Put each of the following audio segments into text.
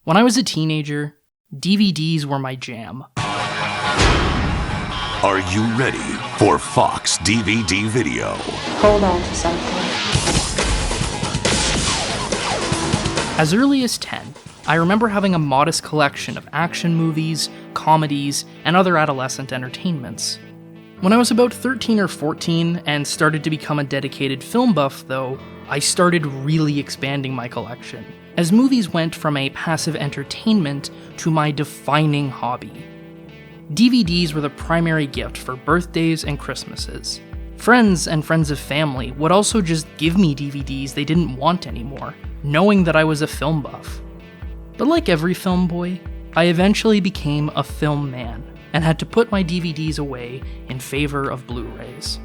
When I was a teenager, DVDs were my jam. Are you ready for Fox DVD Video? Hold on to something. As early as 10, I remember having a modest collection of action movies, comedies, and other adolescent entertainments. When I was about 13 or 14 and started to become a dedicated film buff, though, I started really expanding my collection, as movies went from a passive entertainment to my defining hobby. DVDs were the primary gift for birthdays and Christmases. Friends and friends of family would also just give me DVDs they didn't want anymore, knowing that I was a film buff. But like every film boy, I eventually became a film man and had to put my DVDs away in favor of Blu-rays.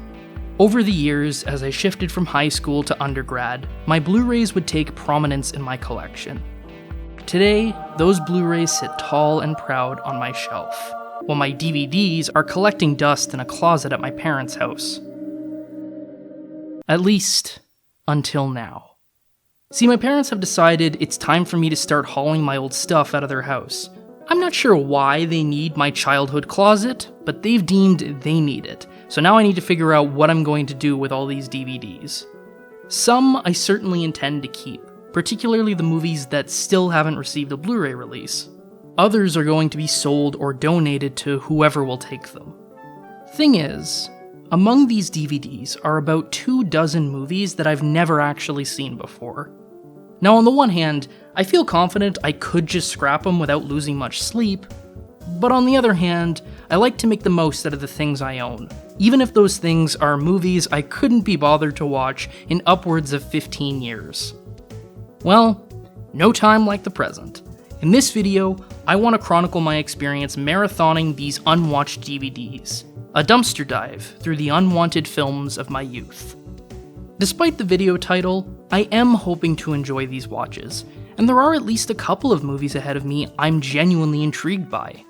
Over the years, as I shifted from high school to undergrad, my Blu-rays would take prominence in my collection. Today, those Blu-rays sit tall and proud on my shelf, while my DVDs are collecting dust in a closet at my parents' house. At least, until now. See, my parents have decided it's time for me to start hauling my old stuff out of their house. I'm not sure why they need my childhood closet, but they've deemed they need it, so now I need to figure out what I'm going to do with all these DVDs. Some I certainly intend to keep, particularly the movies that still haven't received a Blu-ray release. Others are going to be sold or donated to whoever will take them. Thing is, among these DVDs are about 24 movies that I've never actually seen before. Now, on the one hand, I feel confident I could just scrap them without losing much sleep, but on the other hand, I like to make the most out of the things I own, even if those things are movies I couldn't be bothered to watch in upwards of 15 years. Well, no time like the present. In this video, I want to chronicle my experience marathoning these unwatched DVDs, a dumpster dive through the unwanted films of my youth. Despite the video title, I am hoping to enjoy these watches, and there are at least a couple of movies ahead of me I'm genuinely intrigued by.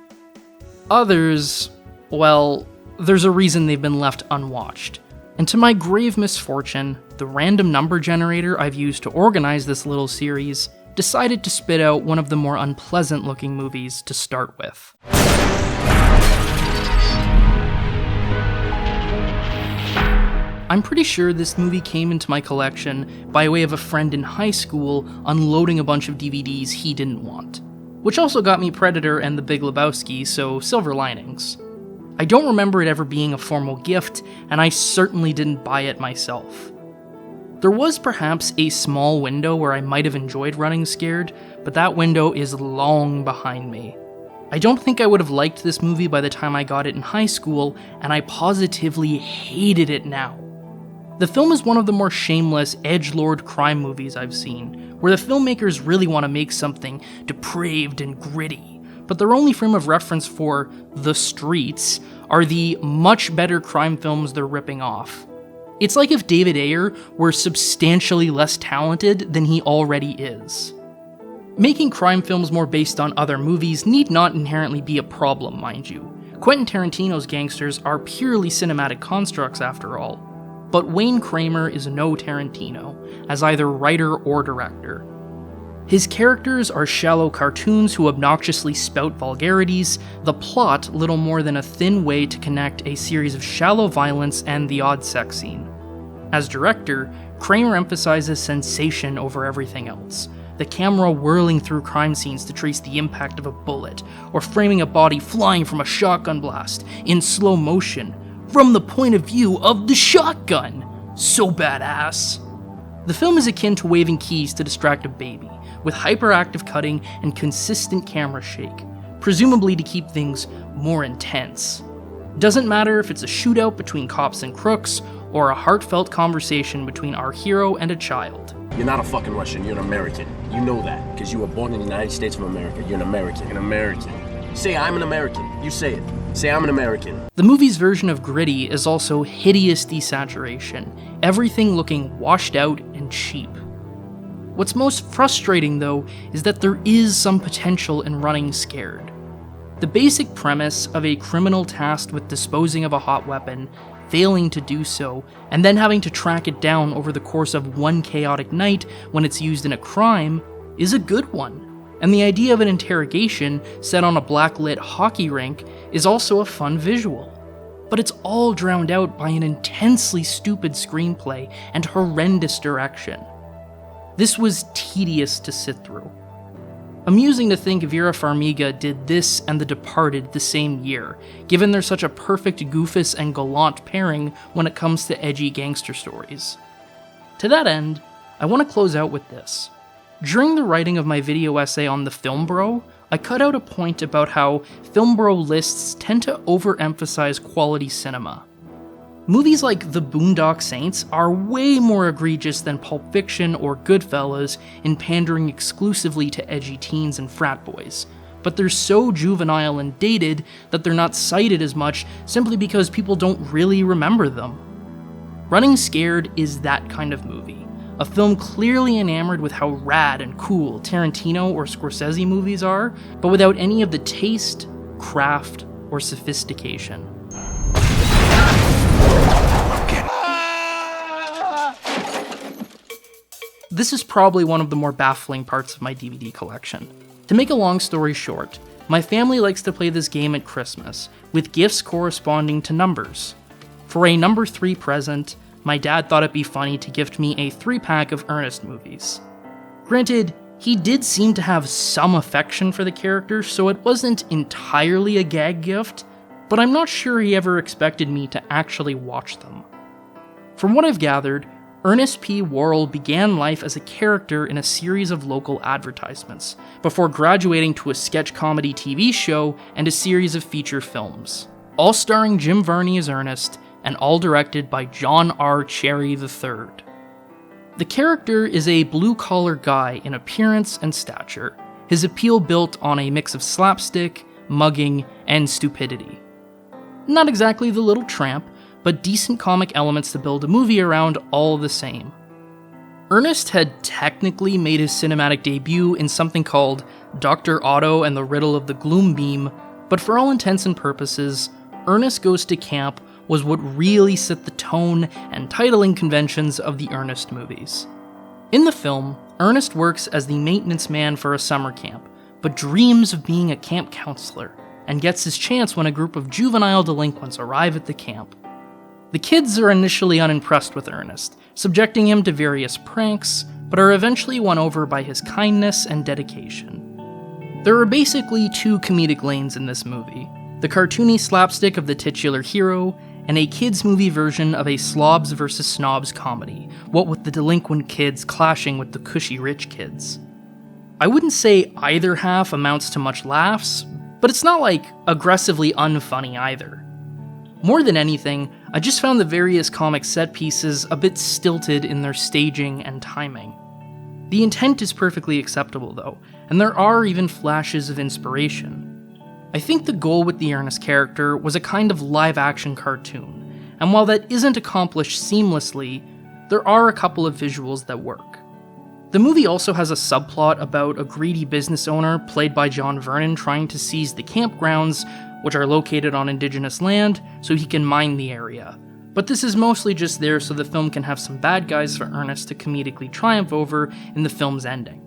Others, well, there's a reason they've been left unwatched, and to my grave misfortune, the random number generator I've used to organize this little series decided to spit out one of the more unpleasant looking movies to start with. I'm pretty sure this movie came into my collection by way of a friend in high school unloading a bunch of DVDs he didn't want, which also got me Predator and The Big Lebowski, so silver linings. I don't remember it ever being a formal gift, and I certainly didn't buy it myself. There was perhaps a small window where I might have enjoyed running scared, but that window is long behind me. I don't think I would have liked this movie by the time I got it in high school, and I positively hated it now. The film is one of the more shameless, edgelord crime movies I've seen, where the filmmakers really want to make something depraved and gritty, but their only frame of reference for the streets are the much better crime films they're ripping off. It's like if David Ayer were substantially less talented than he already is. Making crime films more based on other movies need not inherently be a problem, mind you. Quentin Tarantino's gangsters are purely cinematic constructs after all. But Wayne Kramer is no Tarantino, as either writer or director. His characters are shallow cartoons who obnoxiously spout vulgarities, the plot little more than a thin way to connect a series of shallow violence and the odd sex scene. As director, Kramer emphasizes sensation over everything else, the camera whirling through crime scenes to trace the impact of a bullet, or framing a body flying from a shotgun blast in slow motion, from the point of view of the shotgun. So badass. The film is akin to waving keys to distract a baby, with hyperactive cutting and consistent camera shake, presumably to keep things more intense. Doesn't matter if it's a shootout between cops and crooks, or a heartfelt conversation between our hero and a child. You're not a fucking Russian, you're an American. You know that, because you were born in the United States of America. You're an American. An American. Say, I'm an American. You say it. Say, I'm an American. The movie's version of gritty is also hideous desaturation, everything looking washed out and cheap. What's most frustrating, though, is that there is some potential in running scared. The basic premise of a criminal tasked with disposing of a hot weapon, failing to do so, and then having to track it down over the course of one chaotic night when it's used in a crime, is a good one. And the idea of an interrogation set on a blacklit hockey rink is also a fun visual. But it's all drowned out by an intensely stupid screenplay and horrendous direction. This was tedious to sit through. Amusing to think Vera Farmiga did this and The Departed the same year, given they're such a perfect goofus and gallant pairing when it comes to edgy gangster stories. To that end, I want to close out with this. During the writing of my video essay on the Film Bro, I cut out a point about how Film Bro lists tend to overemphasize quality cinema. Movies like The Boondock Saints are way more egregious than Pulp Fiction or Goodfellas in pandering exclusively to edgy teens and frat boys, but they're so juvenile and dated that they're not cited as much simply because people don't really remember them. Running Scared is that kind of movie, a film clearly enamored with how rad and cool Tarantino or Scorsese movies are, but without any of the taste, craft, or sophistication. This is probably one of the more baffling parts of my DVD collection. To make a long story short, my family likes to play this game at Christmas, with gifts corresponding to numbers. For a number 3 present, my dad thought it'd be funny to gift me a 3-pack of Ernest movies. Granted, he did seem to have some affection for the character, so it wasn't entirely a gag gift, but I'm not sure he ever expected me to actually watch them. From what I've gathered, Ernest P. Worrell began life as a character in a series of local advertisements, before graduating to a sketch comedy TV show and a series of feature films, all starring Jim Varney as Ernest, and all directed by John R. Cherry III. The character is a blue-collar guy in appearance and stature, his appeal built on a mix of slapstick, mugging, and stupidity. Not exactly the little tramp, but decent comic elements to build a movie around all the same. Ernest had technically made his cinematic debut in something called Dr. Otto and the Riddle of the Gloom Beam, but for all intents and purposes, Ernest Goes to Camp was what really set the tone and titling conventions of the Ernest movies. In the film, Ernest works as the maintenance man for a summer camp, but dreams of being a camp counselor, and gets his chance when a group of juvenile delinquents arrive at the camp. The kids are initially unimpressed with Ernest, subjecting him to various pranks, but are eventually won over by his kindness and dedication. There are basically 2 comedic lanes in this movie: the cartoony slapstick of the titular hero, and a kids' movie version of a slobs versus snobs comedy, what with the delinquent kids clashing with the cushy rich kids. I wouldn't say either half amounts to much laughs, but it's not like aggressively unfunny either. More than anything, I just found the various comic set pieces a bit stilted in their staging and timing. The intent is perfectly acceptable though, and there are even flashes of inspiration. I think the goal with the Ernest character was a kind of live-action cartoon, and while that isn't accomplished seamlessly, there are a couple of visuals that work. The movie also has a subplot about a greedy business owner, played by John Vernon, trying to seize the campgrounds, which are located on indigenous land, so he can mine the area. But this is mostly just there so the film can have some bad guys for Ernest to comedically triumph over in the film's ending.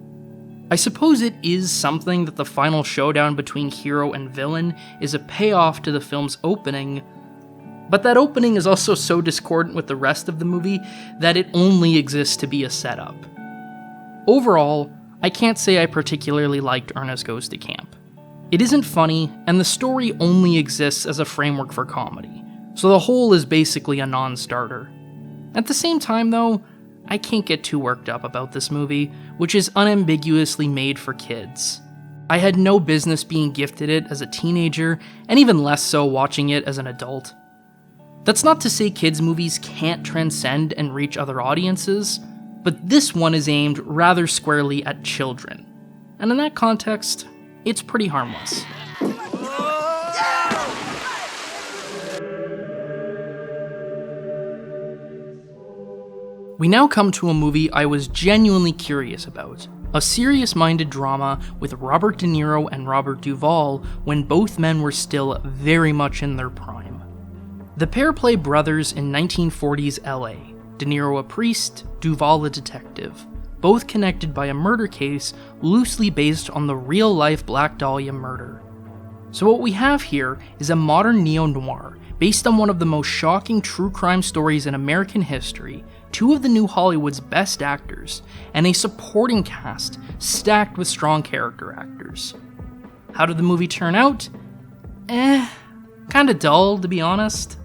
I suppose it is something that the final showdown between hero and villain is a payoff to the film's opening, but that opening is also so discordant with the rest of the movie that it only exists to be a setup. Overall, I can't say I particularly liked Ernest Goes to Camp. It isn't funny, and the story only exists as a framework for comedy, so the whole is basically a non-starter. At the same time though, I can't get too worked up about this movie, which is unambiguously made for kids. I had no business being gifted it as a teenager, and even less so watching it as an adult. That's not to say kids' movies can't transcend and reach other audiences, but this one is aimed rather squarely at children. And in that context, it's pretty harmless. We now come to a movie I was genuinely curious about. A serious-minded drama with Robert De Niro and Robert Duvall when both men were still very much in their prime. The pair play brothers in 1940s LA, De Niro a priest, Duvall a detective, both connected by a murder case loosely based on the real-life Black Dahlia murder. So what we have here is a modern neo-noir based on one of the most shocking true crime stories in American history, two of the new Hollywood's best actors, and a supporting cast stacked with strong character actors. How did the movie turn out? Kinda dull, to be honest.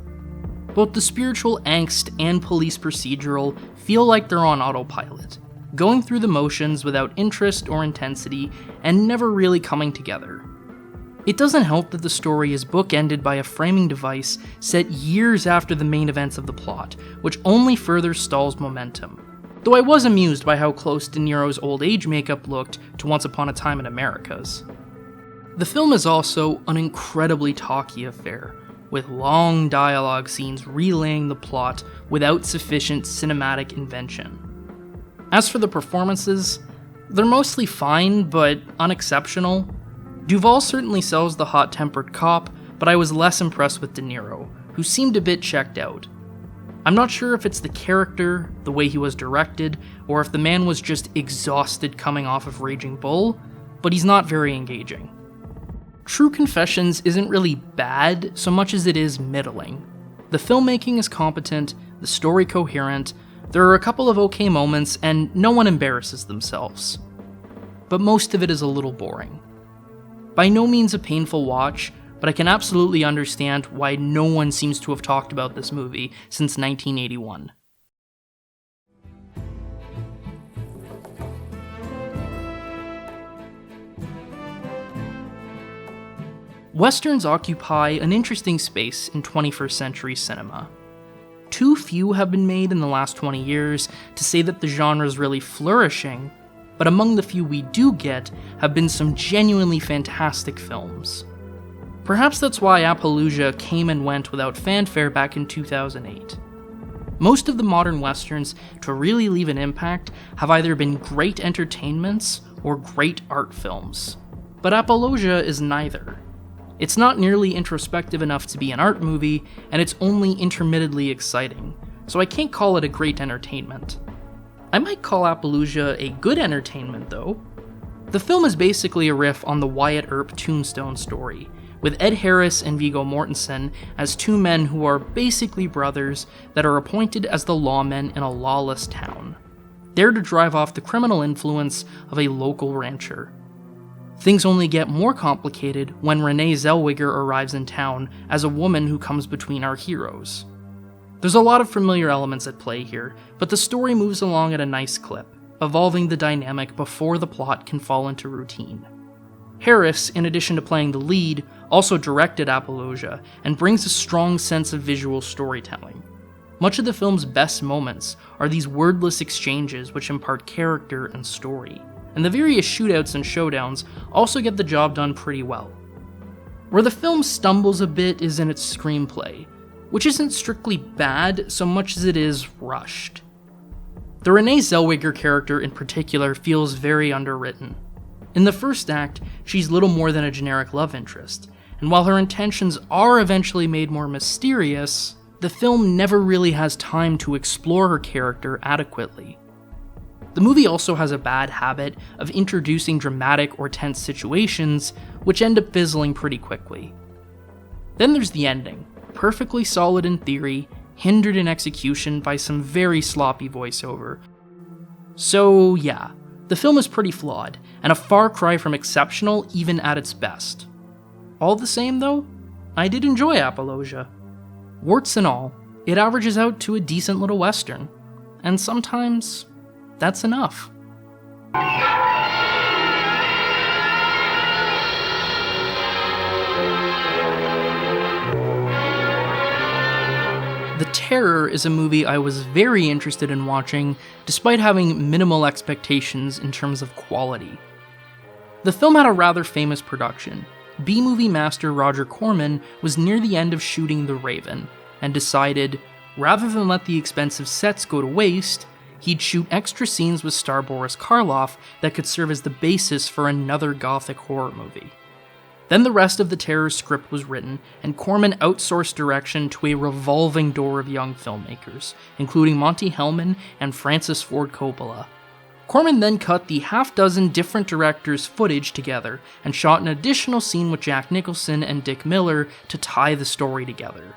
Both the spiritual angst and police procedural feel like they're on autopilot, going through the motions without interest or intensity, and never really coming together. It doesn't help that the story is bookended by a framing device set years after the main events of the plot, which only further stalls momentum. Though I was amused by how close De Niro's old age makeup looked to Once Upon a Time in America's. The film is also an incredibly talky affair, with long dialogue scenes relaying the plot without sufficient cinematic invention. As for the performances, they're mostly fine but unexceptional. Duvall certainly sells the hot-tempered cop, but I was less impressed with De Niro, who seemed a bit checked out. I'm not sure if it's the character, the way he was directed, or if the man was just exhausted coming off of Raging Bull, but he's not very engaging. True Confessions isn't really bad so much as it is middling. The filmmaking is competent, the story coherent, there are a couple of okay moments, and no one embarrasses themselves. But most of it is a little boring. By no means a painful watch, but I can absolutely understand why no one seems to have talked about this movie since 1981. Westerns occupy an interesting space in 21st century cinema. Too few have been made in the last 20 years to say that the genre is really flourishing, but among the few we do get have been some genuinely fantastic films. Perhaps that's why Appaloosa came and went without fanfare back in 2008. Most of the modern westerns to really leave an impact have either been great entertainments or great art films. But Appaloosa is neither. It's not nearly introspective enough to be an art movie, and it's only intermittently exciting, so I can't call it a great entertainment. I might call Appaloosa a good entertainment, though. The film is basically a riff on the Wyatt Earp Tombstone story, with Ed Harris and Viggo Mortensen as two men who are basically brothers that are appointed as the lawmen in a lawless town, there to drive off the criminal influence of a local rancher. Things only get more complicated when Renee Zellweger arrives in town as a woman who comes between our heroes. There's a lot of familiar elements at play here, but the story moves along at a nice clip, evolving the dynamic before the plot can fall into routine. Harris, in addition to playing the lead, also directed Appaloosa and brings a strong sense of visual storytelling. Much of the film's best moments are these wordless exchanges which impart character and story, and the various shootouts and showdowns also get the job done pretty well. Where the film stumbles a bit is in its screenplay, which isn't strictly bad so much as it is rushed. The Renee Zellweger character in particular feels very underwritten. In the first act, she's little more than a generic love interest, and while her intentions are eventually made more mysterious, the film never really has time to explore her character adequately. The movie also has a bad habit of introducing dramatic or tense situations, which end up fizzling pretty quickly. Then there's the ending, perfectly solid in theory, hindered in execution by some very sloppy voiceover. So yeah, the film is pretty flawed, and a far cry from exceptional even at its best. All the same though, I did enjoy Appaloosa. Warts and all, it averages out to a decent little western, and sometimes that's enough. The Terror is a movie I was very interested in watching, despite having minimal expectations in terms of quality. The film had a rather famous production. B-movie master Roger Corman was near the end of shooting The Raven, and decided, rather than let the expensive sets go to waste, he'd shoot extra scenes with star Boris Karloff that could serve as the basis for another gothic horror movie. Then the rest of the Terror script was written, and Corman outsourced direction to a revolving door of young filmmakers, including Monty Hellman and Francis Ford Coppola. Corman then cut the half-dozen different directors' footage together and shot an additional scene with Jack Nicholson and Dick Miller to tie the story together.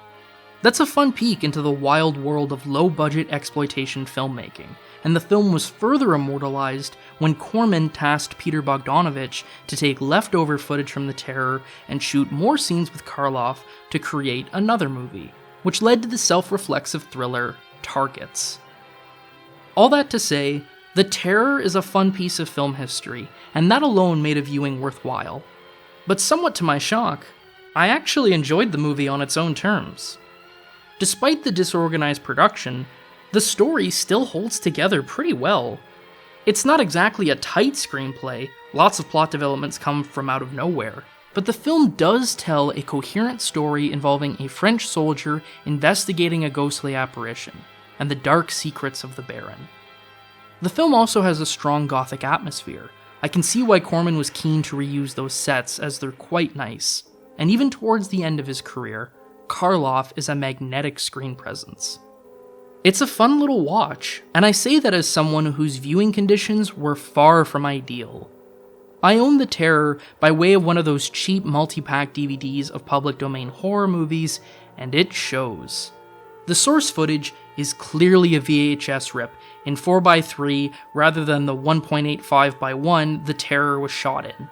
That's a fun peek into the wild world of low-budget exploitation filmmaking, and the film was further immortalized when Corman tasked Peter Bogdanovich to take leftover footage from The Terror and shoot more scenes with Karloff to create another movie, which led to the self-reflexive thriller Targets. All that to say, The Terror is a fun piece of film history, and that alone made a viewing worthwhile. But somewhat to my shock, I actually enjoyed the movie on its own terms. Despite the disorganized production, the story still holds together pretty well. It's not exactly a tight screenplay, lots of plot developments come from out of nowhere, but the film does tell a coherent story involving a French soldier investigating a ghostly apparition, and the dark secrets of the Baron. The film also has a strong gothic atmosphere. I can see why Corman was keen to reuse those sets as they're quite nice, and even towards the end of his career, Karloff is a magnetic screen presence. It's a fun little watch, and I say that as someone whose viewing conditions were far from ideal. I own The Terror by way of one of those cheap multi-pack DVDs of public domain horror movies, and it shows. The source footage is clearly a VHS rip in 4:3 rather than the 1.85:1 The Terror was shot in.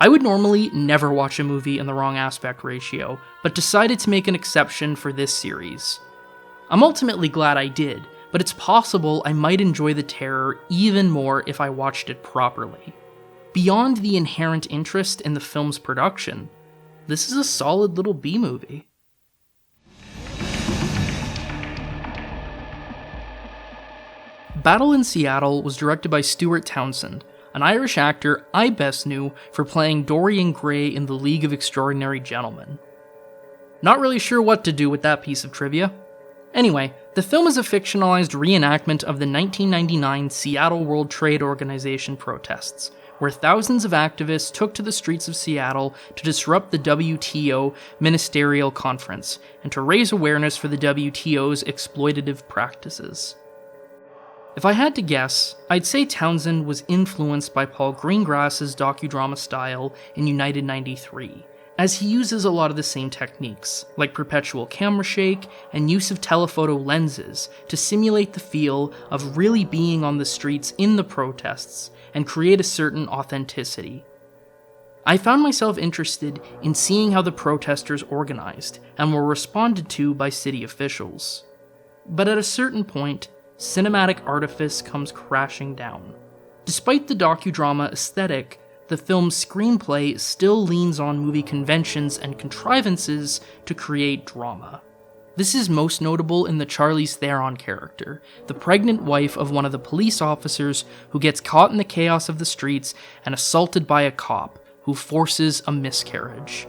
I would normally never watch a movie in the wrong aspect ratio, but decided to make an exception for this series. I'm ultimately glad I did, but it's possible I might enjoy The Terror even more if I watched it properly. Beyond the inherent interest in the film's production, this is a solid little B-movie. Battle in Seattle was directed by Stuart Townsend, an Irish actor I best knew for playing Dorian Gray in The League of Extraordinary Gentlemen. Not really sure what to do with that piece of trivia. Anyway, the film is a fictionalized reenactment of the 1999 Seattle World Trade Organization protests, where thousands of activists took to the streets of Seattle to disrupt the WTO ministerial conference and to raise awareness for the WTO's exploitative practices. If I had to guess, I'd say Townsend was influenced by Paul Greengrass's docudrama style in United 93, as he uses a lot of the same techniques, like perpetual camera shake and use of telephoto lenses to simulate the feel of really being on the streets in the protests and create a certain authenticity. I found myself interested in seeing how the protesters organized and were responded to by city officials. But at a certain point, cinematic artifice comes crashing down. Despite the docudrama aesthetic, the film's screenplay still leans on movie conventions and contrivances to create drama. This is most notable in the Charlize Theron character, the pregnant wife of one of the police officers who gets caught in the chaos of the streets and assaulted by a cop who forces a miscarriage.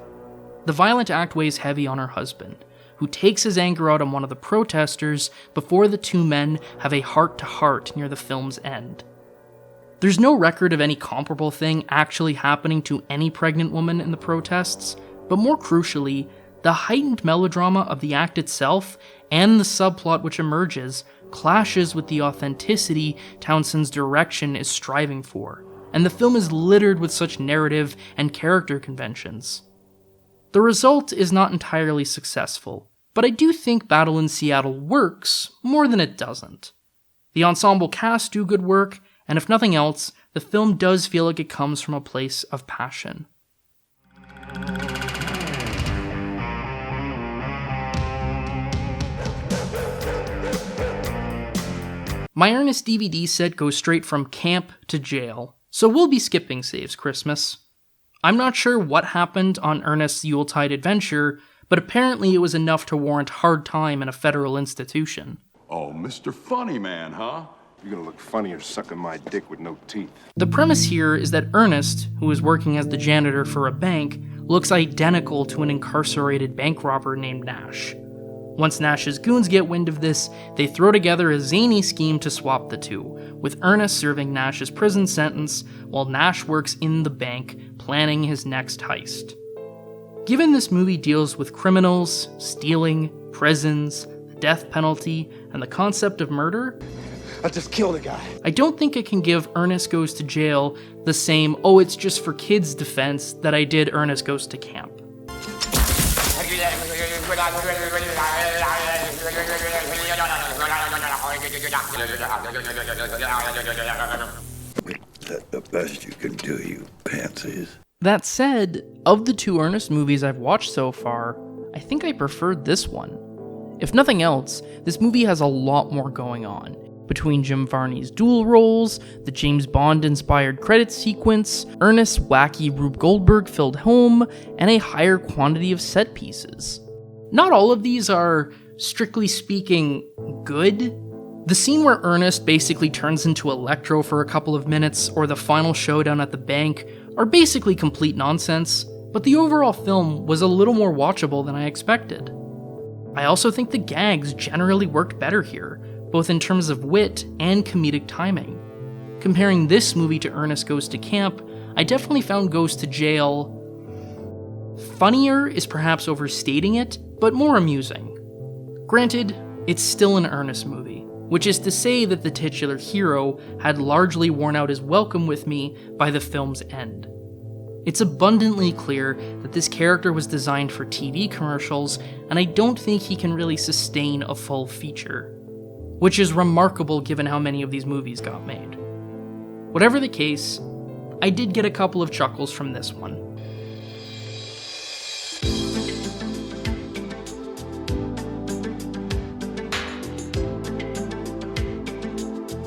The violent act weighs heavy on her husband, who takes his anger out on one of the protesters before the two men have a heart-to-heart near the film's end. There's no record of any comparable thing actually happening to any pregnant woman in the protests, but more crucially, the heightened melodrama of the act itself and the subplot which emerges clashes with the authenticity Townsend's direction is striving for, and the film is littered with such narrative and character conventions. The result is not entirely successful, but I do think Battle in Seattle works more than it doesn't. The ensemble cast do good work, and if nothing else, the film does feel like it comes from a place of passion. My Ernest DVD set goes straight from camp to jail, so we'll be skipping Saves Christmas. I'm not sure what happened on Ernest's Yuletide adventure, but apparently it was enough to warrant hard time in a federal institution. Oh, Mr. Funny Man, huh? You're gonna look funnier sucking my dick with no teeth. The premise here is that Ernest, who is working as the janitor for a bank, looks identical to an incarcerated bank robber named Nash. Once Nash's goons get wind of this, they throw together a zany scheme to swap the two, with Ernest serving Nash's prison sentence while Nash works in the bank, planning his next heist. Given this movie deals with criminals, stealing, prisons, the death penalty, and the concept of murder, I'll just kill the guy. I don't think I can give Ernest Goes to Jail the same, oh, it's just for kids defense that I did Ernest Goes to Camp. That's the best you can do, you pansies. That said, of the two Ernest movies I've watched so far, I think I preferred this one. If nothing else, this movie has a lot more going on. Between Jim Varney's dual roles, the James Bond-inspired credit sequence, Ernest's wacky Rube Goldberg-filled home, and a higher quantity of set pieces. Not all of these are, strictly speaking, good. The scene where Ernest basically turns into Electro for a couple of minutes, or the final showdown at the bank, are basically complete nonsense, but the overall film was a little more watchable than I expected. I also think the gags generally worked better here, both in terms of wit and comedic timing. Comparing this movie to Ernest Goes to Camp, I definitely found Goes to Jail funnier is perhaps overstating it, but more amusing. Granted, it's still an Ernest movie, which is to say that the titular hero had largely worn out his welcome with me by the film's end. It's abundantly clear that this character was designed for TV commercials, and I don't think he can really sustain a full feature. Which is remarkable given how many of these movies got made. Whatever the case, I did get a couple of chuckles from this one.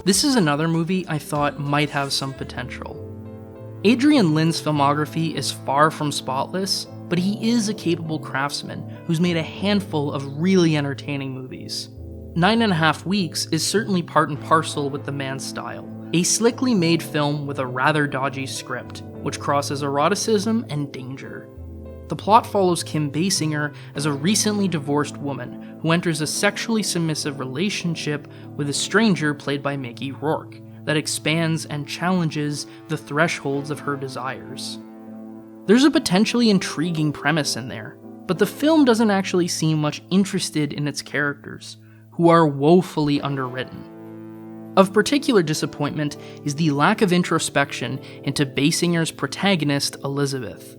This is another movie I thought might have some potential. Adrian Lyne's filmography is far from spotless, but he is a capable craftsman who's made a handful of really entertaining movies. 9.5 Weeks is certainly part and parcel with the man's style. A slickly made film with a rather dodgy script, which crosses eroticism and danger. The plot follows Kim Basinger as a recently divorced woman who enters a sexually submissive relationship with a stranger played by Mickey Rourke that expands and challenges the thresholds of her desires. There's a potentially intriguing premise in there, but the film doesn't actually seem much interested in its characters, who are woefully underwritten. Of particular disappointment is the lack of introspection into Basinger's protagonist, Elizabeth.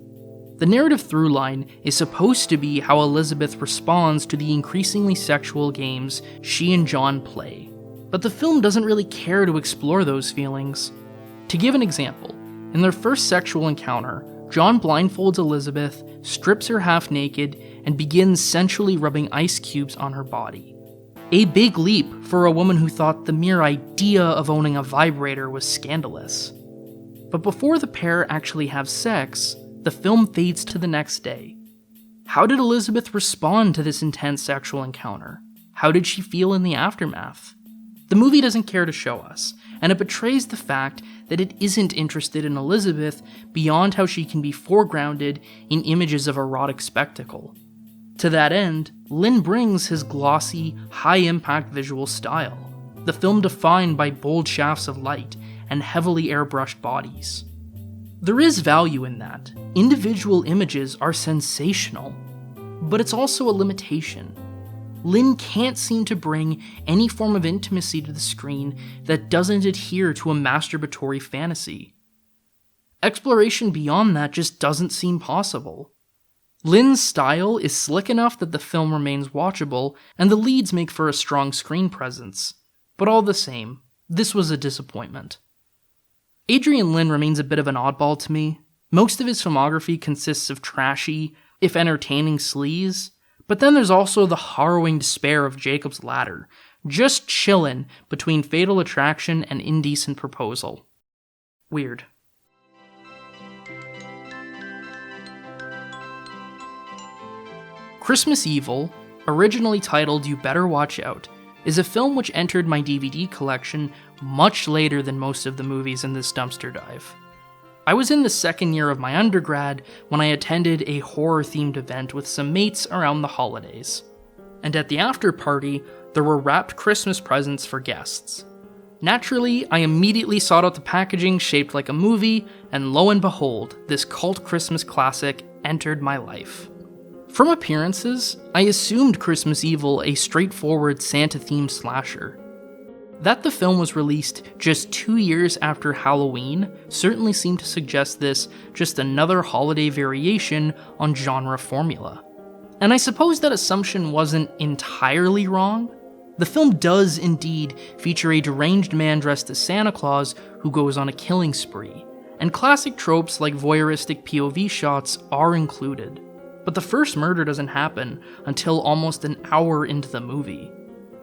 The narrative throughline is supposed to be how Elizabeth responds to the increasingly sexual games she and John play, but the film doesn't really care to explore those feelings. To give an example, in their first sexual encounter, John blindfolds Elizabeth, strips her half naked, and begins sensually rubbing ice cubes on her body. A big leap for a woman who thought the mere idea of owning a vibrator was scandalous. But before the pair actually have sex, the film fades to the next day. How did Elizabeth respond to this intense sexual encounter? How did she feel in the aftermath? The movie doesn't care to show us, and it betrays the fact that it isn't interested in Elizabeth beyond how she can be foregrounded in images of erotic spectacle. To that end, Lyne brings his glossy, high-impact visual style, the film defined by bold shafts of light and heavily airbrushed bodies. There is value in that. Individual images are sensational, but it's also a limitation. Lyne can't seem to bring any form of intimacy to the screen that doesn't adhere to a masturbatory fantasy. Exploration beyond that just doesn't seem possible. Lyne's style is slick enough that the film remains watchable, and the leads make for a strong screen presence. But all the same, this was a disappointment. Adrian Lyne remains a bit of an oddball to me. Most of his filmography consists of trashy, if entertaining sleaze, but then there's also the harrowing despair of Jacob's Ladder, just chillin' between Fatal Attraction and Indecent Proposal. Weird. Christmas Evil, originally titled You Better Watch Out, is a film which entered my DVD collection much later than most of the movies in this dumpster dive. I was in the second year of my undergrad when I attended a horror-themed event with some mates around the holidays. And at the after party, there were wrapped Christmas presents for guests. Naturally, I immediately sought out the packaging shaped like a movie, and lo and behold, this cult Christmas classic entered my life. From appearances, I assumed Christmas Evil a straightforward Santa-themed slasher. That the film was released just 2 years after Halloween certainly seemed to suggest this just another holiday variation on genre formula. And I suppose that assumption wasn't entirely wrong. The film does indeed feature a deranged man dressed as Santa Claus who goes on a killing spree, and classic tropes like voyeuristic POV shots are included. But the first murder doesn't happen until almost an hour into the movie.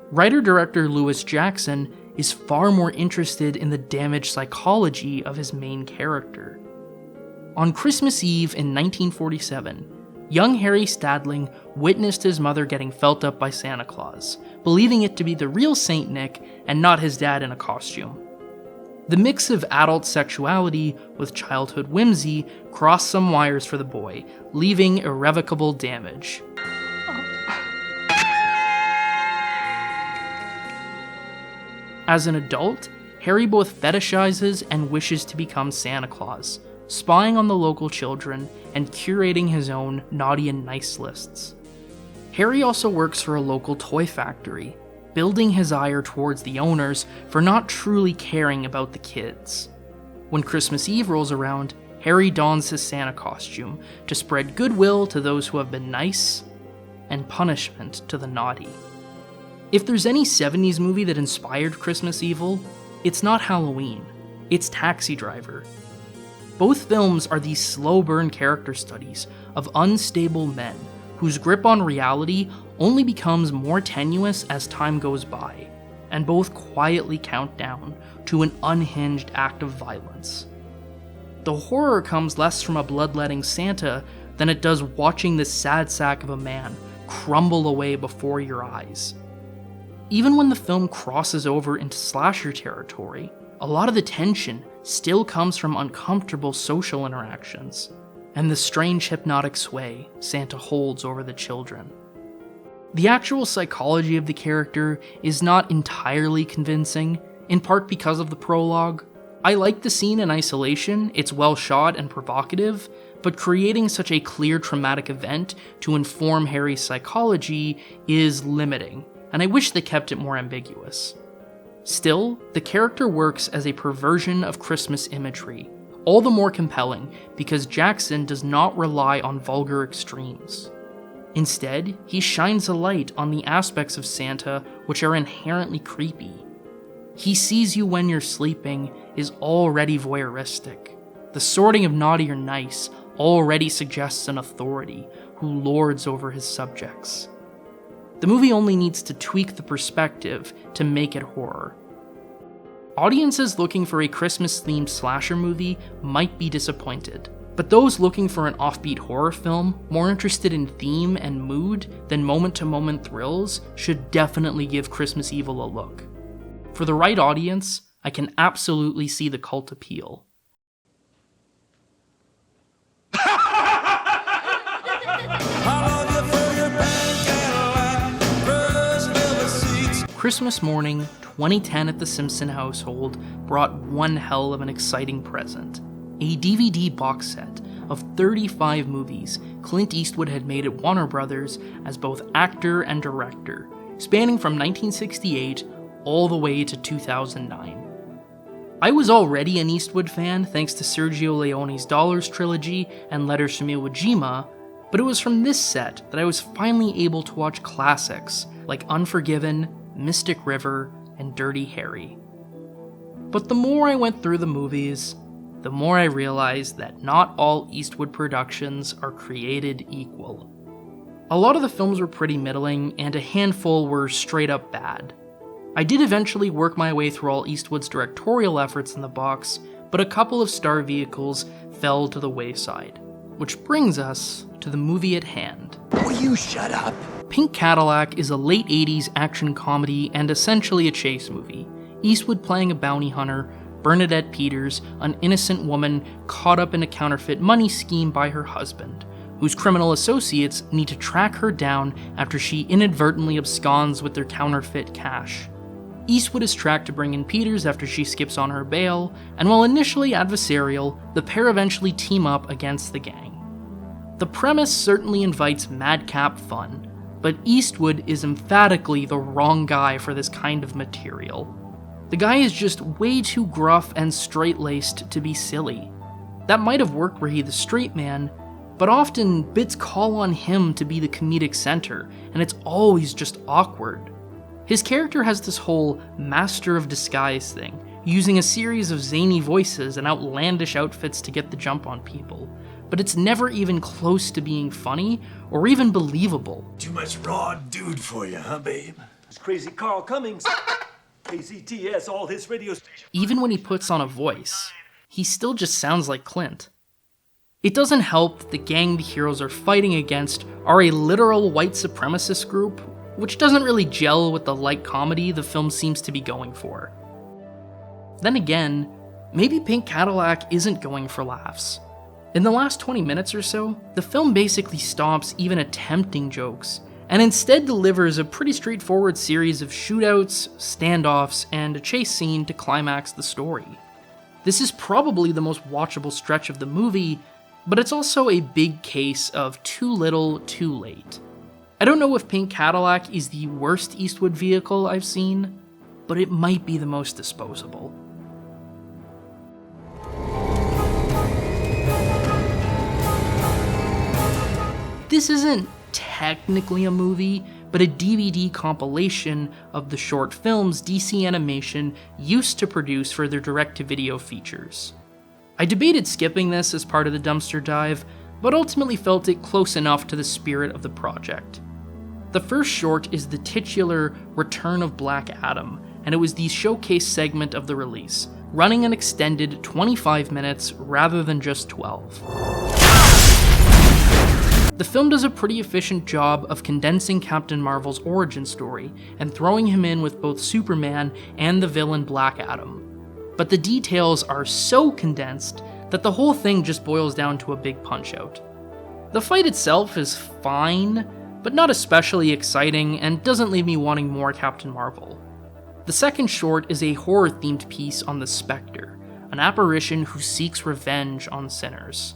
Writer-director Lewis Jackson is far more interested in the damaged psychology of his main character. On Christmas Eve in 1947, young Harry Stadling witnessed his mother getting felt up by Santa Claus, believing it to be the real Saint Nick and not his dad in a costume. The mix of adult sexuality with childhood whimsy crossed some wires for the boy, leaving irrevocable damage. As an adult, Harry both fetishizes and wishes to become Santa Claus, spying on the local children and curating his own naughty and nice lists. Harry also works for a local toy factory, building his ire towards the owners for not truly caring about the kids. When Christmas Eve rolls around, Harry dons his Santa costume to spread goodwill to those who have been nice and punishment to the naughty. If there's any 70s movie that inspired Christmas evil, it's not Halloween, it's Taxi Driver. Both films are these slow burn character studies of unstable men whose grip on reality only becomes more tenuous as time goes by, and both quietly count down to an unhinged act of violence. The horror comes less from a bloodletting Santa than it does watching this sad sack of a man crumble away before your eyes. Even when the film crosses over into slasher territory, a lot of the tension still comes from uncomfortable social interactions, and the strange hypnotic sway Santa holds over the children. The actual psychology of the character is not entirely convincing, in part because of the prologue. I like the scene in isolation, it's well shot and provocative, but creating such a clear traumatic event to inform Harry's psychology is limiting, and I wish they kept it more ambiguous. Still, the character works as a perversion of Christmas imagery, all the more compelling because Jackson does not rely on vulgar extremes. Instead, he shines a light on the aspects of Santa which are inherently creepy. He sees you when you're sleeping is already voyeuristic. The sorting of naughty or nice already suggests an authority who lords over his subjects. The movie only needs to tweak the perspective to make it horror. Audiences looking for a Christmas-themed slasher movie might be disappointed, but those looking for an offbeat horror film, more interested in theme and mood than moment-to-moment thrills, should definitely give Christmas Evil a look. For the right audience, I can absolutely see the cult appeal. Christmas morning, 2010 at the Simpson household brought one hell of an exciting present. A DVD box set of 35 movies Clint Eastwood had made at Warner Brothers as both actor and director, spanning from 1968 all the way to 2009. I was already an Eastwood fan thanks to Sergio Leone's Dollars trilogy and Letters from Iwo Jima, but it was from this set that I was finally able to watch classics like Unforgiven, Mystic River, and Dirty Harry. But the more I went through the movies, the more I realized that not all Eastwood productions are created equal. A lot of the films were pretty middling, and a handful were straight up bad. I did eventually work my way through all Eastwood's directorial efforts in the box, but a couple of star vehicles fell to the wayside. Which brings us to the movie at hand. Will you shut up? Pink Cadillac is a late 80s action comedy and essentially a chase movie. Eastwood playing a bounty hunter, Bernadette Peters, an innocent woman caught up in a counterfeit money scheme by her husband, whose criminal associates need to track her down after she inadvertently absconds with their counterfeit cash. Eastwood is tracked to bring in Peters after she skips on her bail, and while initially adversarial, the pair eventually team up against the gang. The premise certainly invites madcap fun, but Eastwood is emphatically the wrong guy for this kind of material. The guy is just way too gruff and straight-laced to be silly. That might have worked were he the straight man, but often bits call on him to be the comedic center, and it's always just awkward. His character has this whole master of disguise thing, using a series of zany voices and outlandish outfits to get the jump on people, but it's never even close to being funny or even believable. Too much raw dude for you, huh, babe? It's crazy Carl Cummings. KZTS, all his radio stations. Even when he puts on a voice, he still just sounds like Clint. It doesn't help that the gang the heroes are fighting against are a literal white supremacist group, which doesn't really gel with the light comedy the film seems to be going for. Then again, maybe Pink Cadillac isn't going for laughs. In the last 20 minutes or so, the film basically stops even attempting jokes, and instead delivers a pretty straightforward series of shootouts, standoffs, and a chase scene to climax the story. This is probably the most watchable stretch of the movie, but it's also a big case of too little, too late. I don't know if Pink Cadillac is the worst Eastwood vehicle I've seen, but it might be the most disposable. This isn't technically a movie, but a DVD compilation of the short films DC Animation used to produce for their direct-to-video features. I debated skipping this as part of the dumpster dive, but ultimately felt it close enough to the spirit of the project. The first short is the titular Return of Black Adam, and it was the showcase segment of the release, running an extended 25 minutes rather than just 12. The film does a pretty efficient job of condensing Captain Marvel's origin story and throwing him in with both Superman and the villain Black Adam. But the details are so condensed that the whole thing just boils down to a big punch-out. The fight itself is fine, but not especially exciting and doesn't leave me wanting more Captain Marvel. The second short is a horror-themed piece on the Spectre, an apparition who seeks revenge on sinners.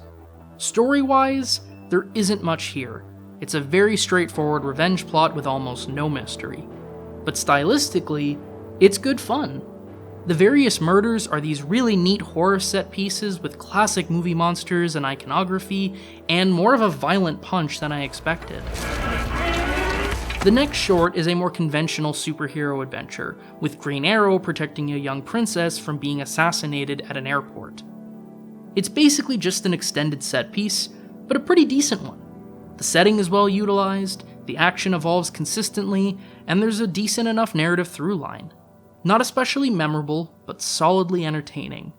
Story-wise, there isn't much here. It's a very straightforward revenge plot with almost no mystery. But stylistically, it's good fun. The various murders are these really neat horror set pieces with classic movie monsters and iconography, and more of a violent punch than I expected. The next short is a more conventional superhero adventure, with Green Arrow protecting a young princess from being assassinated at an airport. It's basically just an extended set piece, but a pretty decent one. The setting is well utilized, the action evolves consistently, and there's a decent enough narrative through line. Not especially memorable, but solidly entertaining.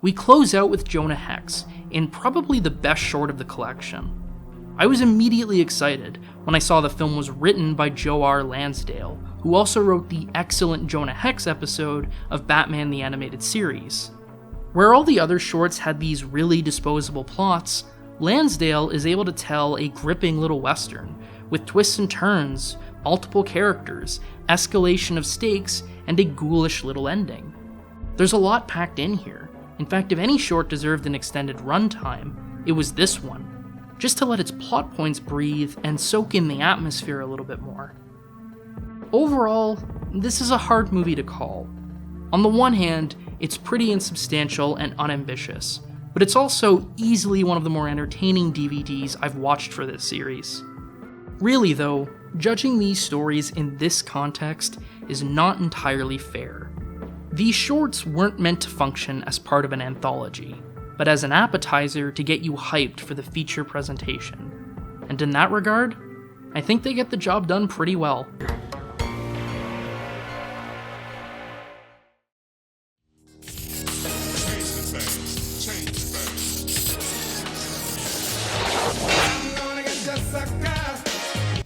We close out with Jonah Hex, in probably the best short of the collection. I was immediately excited when I saw the film was written by Joe R. Lansdale, who also wrote the excellent Jonah Hex episode of Batman the Animated Series. Where all the other shorts had these really disposable plots, Lansdale is able to tell a gripping little western, with twists and turns, multiple characters, escalation of stakes, and a ghoulish little ending. There's a lot packed in here. In fact, if any short deserved an extended runtime, it was this one, just to let its plot points breathe and soak in the atmosphere a little bit more. Overall, this is a hard movie to call. On the one hand, it's pretty insubstantial and unambitious, but it's also easily one of the more entertaining DVDs I've watched for this series. Really though, judging these stories in this context is not entirely fair. These shorts weren't meant to function as part of an anthology, but as an appetizer to get you hyped for the feature presentation. And in that regard, I think they get the job done pretty well.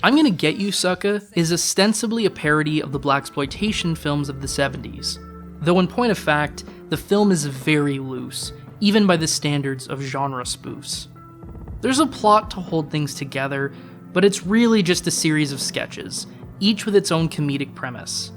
I'm Gonna Get You, Sucka is ostensibly a parody of the blaxploitation films of the 70s, though in point of fact, the film is very loose, even by the standards of genre spoofs. There's a plot to hold things together, but it's really just a series of sketches, each with its own comedic premise.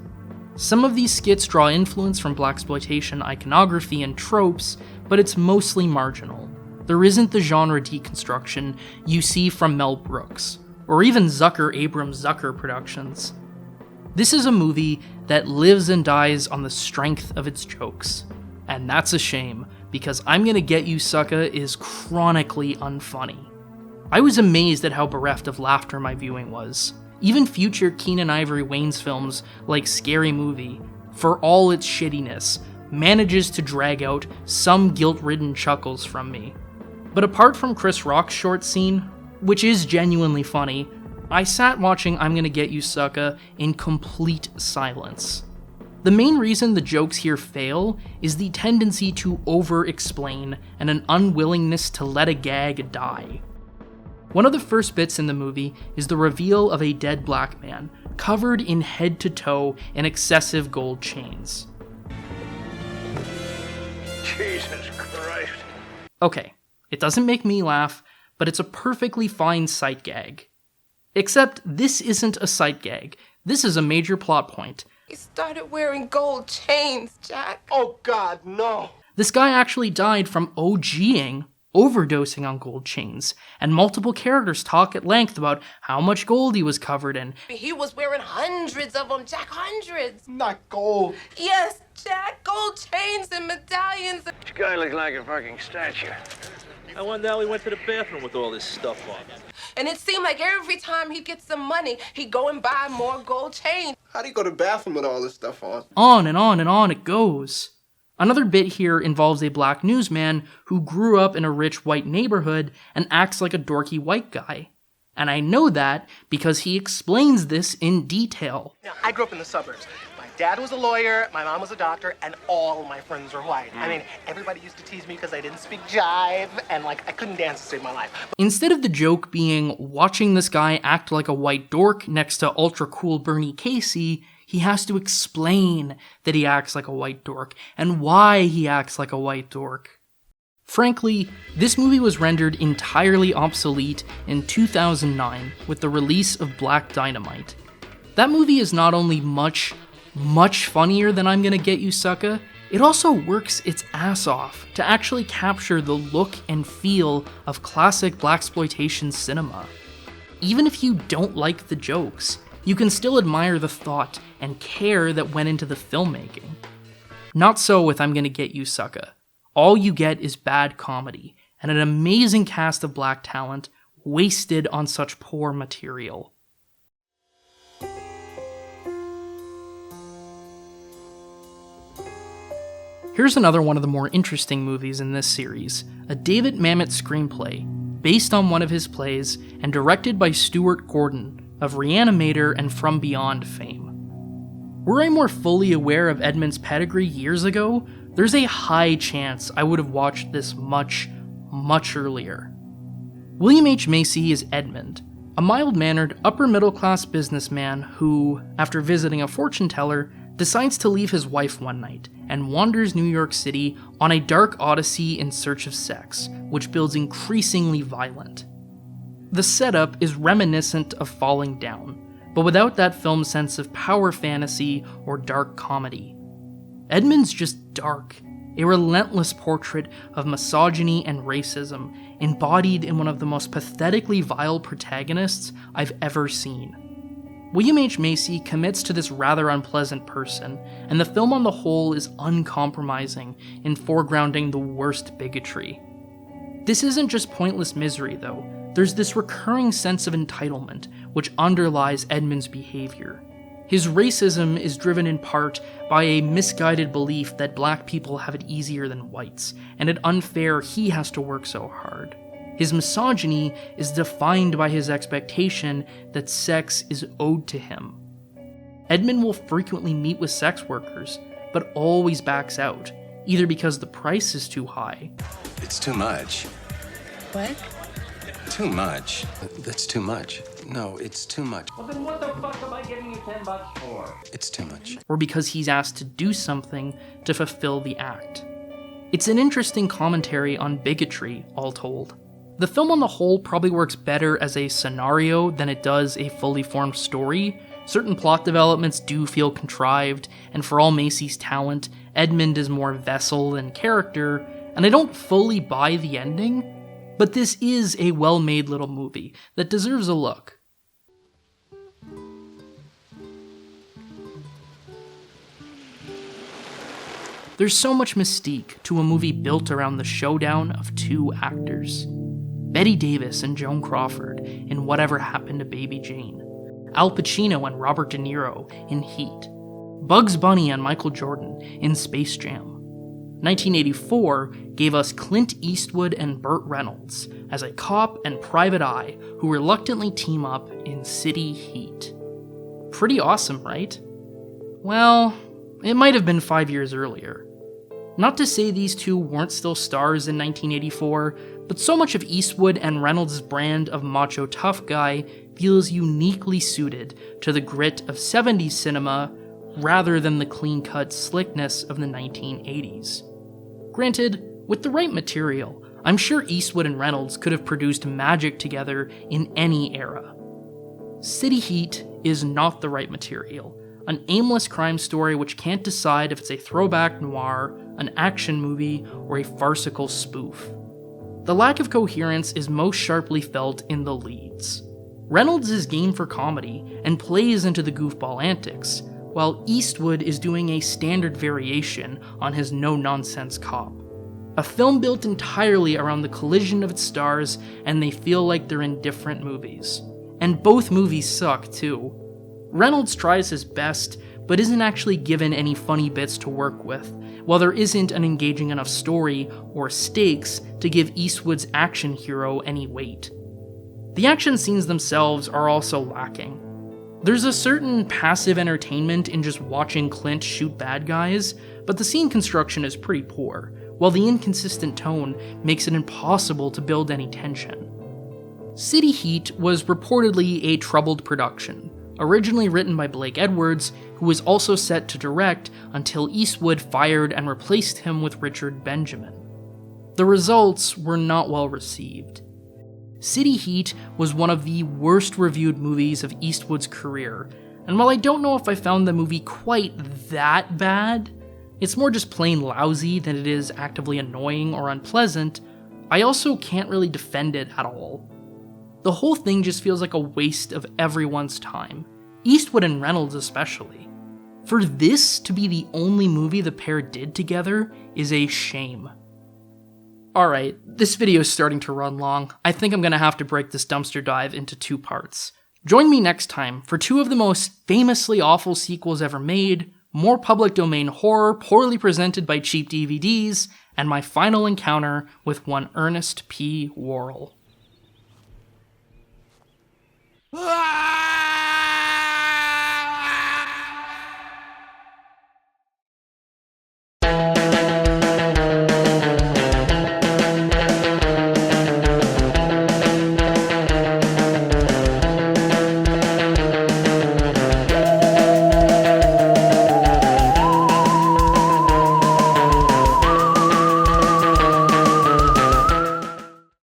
Some of these skits draw influence from blaxploitation iconography and tropes, but it's mostly marginal. There isn't the genre deconstruction you see from Mel Brooks, or even Zucker Abrams Zucker productions. This is a movie that lives and dies on the strength of its jokes. And that's a shame, because I'm Gonna Get You Sucker is chronically unfunny. I was amazed at how bereft of laughter my viewing was. Even future Keenan Ivory Wayans films like Scary Movie, for all its shittiness, manages to drag out some guilt-ridden chuckles from me. But apart from Chris Rock's short scene, which is genuinely funny, I sat watching I'm Gonna Get You Sucker in complete silence. The main reason the jokes here fail is the tendency to over-explain and an unwillingness to let a gag die. One of the first bits in the movie is the reveal of a dead black man, covered in head to toe in excessive gold chains. Jesus Christ. Okay, it doesn't make me laugh, but it's a perfectly fine sight gag. Except this isn't a sight gag. This is a major plot point. He started wearing gold chains, Jack. Oh, God, no. This guy actually died from OGing, overdosing on gold chains, and multiple characters talk at length about how much gold he was covered in. He was wearing hundreds of them, Jack, hundreds. Not gold. Yes, Jack, gold chains and medallions. This guy looks like a fucking statue. I wonder how he went to the bathroom with all this stuff on. And it seemed like every time he'd get some money, he'd go and buy more gold chains. How do you go to the bathroom with all this stuff on? On and on and on it goes. Another bit here involves a black newsman who grew up in a rich white neighborhood and acts like a dorky white guy. And I know that because he explains this in detail. Now, I grew up in the suburbs. My dad was a lawyer, my mom was a doctor, and all my friends were white. I mean, everybody used to tease me because I didn't speak jive, and I couldn't dance to save my life. Instead of the joke being watching this guy act like a white dork next to ultra cool Bernie Casey, he has to explain that he acts like a white dork and why he acts like a white dork. Frankly, this movie was rendered entirely obsolete in 2009 with the release of Black Dynamite. That movie is not only much funnier than I'm Gonna Get You Sucker, it also works its ass off to actually capture the look and feel of classic blaxploitation cinema. Even if you don't like the jokes, you can still admire the thought and care that went into the filmmaking. Not so with I'm Gonna Get You Sucker. All you get is bad comedy, and an amazing cast of black talent wasted on such poor material. Here's another one of the more interesting movies in this series, a David Mamet screenplay, based on one of his plays and directed by Stuart Gordon of Reanimator and From Beyond fame. Were I more fully aware of Edmund's pedigree years ago, there's a high chance I would have watched this much earlier. William H. Macy is Edmund, a mild-mannered, upper-middle-class businessman who, after visiting a fortune teller, decides to leave his wife one night and wanders New York City on a dark odyssey in search of sex, which builds increasingly violent. The setup is reminiscent of Falling Down, but without that film's sense of power fantasy or dark comedy. Edmund's just dark, a relentless portrait of misogyny and racism, embodied in one of the most pathetically vile protagonists I've ever seen. William H. Macy commits to this rather unpleasant person, and the film on the whole is uncompromising in foregrounding the worst bigotry. This isn't just pointless misery, though. There's this recurring sense of entitlement which underlies Edmund's behavior. His racism is driven in part by a misguided belief that black people have it easier than whites, and it's unfair he has to work so hard. His misogyny is defined by his expectation that sex is owed to him. Edmund will frequently meet with sex workers, but always backs out, either because the price is too high. It's too much. What? Too much. That's too much. No, it's too much. Well, then what the fuck am I giving you $10 for? It's too much. Or because he's asked to do something to fulfill the act. It's an interesting commentary on bigotry, all told. The film on the whole probably works better as a scenario than it does a fully formed story. Certain plot developments do feel contrived, and for all Macy's talent, Edmund is more vessel than character, and I don't fully buy the ending, but this is a well-made little movie that deserves a look. There's so much mystique to a movie built around the showdown of two actors. Bette Davis and Joan Crawford in Whatever Happened to Baby Jane. Al Pacino and Robert De Niro in Heat. Bugs Bunny and Michael Jordan in Space Jam. 1984 gave us Clint Eastwood and Burt Reynolds as a cop and private eye who reluctantly team up in City Heat. Pretty awesome, right? Well, it might have been 5 years earlier. Not to say these two weren't still stars in 1984, but so much of Eastwood and Reynolds' brand of macho tough guy feels uniquely suited to the grit of 70s cinema rather than the clean-cut slickness of the 1980s. Granted, with the right material, I'm sure Eastwood and Reynolds could have produced magic together in any era. City Heat is not the right material, an aimless crime story which can't decide if it's a throwback noir, an action movie, or a farcical spoof. The lack of coherence is most sharply felt in the leads. Reynolds is game for comedy and plays into the goofball antics, while Eastwood is doing a standard variation on his no-nonsense cop. A film built entirely around the collision of its stars, and they feel like they're in different movies. And both movies suck, too. Reynolds tries his best, but isn't actually given any funny bits to work with, while there isn't an engaging enough story or stakes to give Eastwood's action hero any weight. The action scenes themselves are also lacking. There's a certain passive entertainment in just watching Clint shoot bad guys, but the scene construction is pretty poor, while the inconsistent tone makes it impossible to build any tension. City Heat was reportedly a troubled production, originally written by Blake Edwards, who was also set to direct until Eastwood fired and replaced him with Richard Benjamin. The results were not well received. City Heat was one of the worst reviewed movies of Eastwood's career, and while I don't know if I found the movie quite that bad, it's more just plain lousy than it is actively annoying or unpleasant, I also can't really defend it at all. The whole thing just feels like a waste of everyone's time, Eastwood and Reynolds especially. For this to be the only movie the pair did together is a shame. Alright, this video is starting to run long. I think I'm gonna have to break this dumpster dive into 2 parts. Join me next time for 2 of the most famously awful sequels ever made, more public domain horror poorly presented by cheap DVDs, and my final encounter with one Ernest P. Worrell.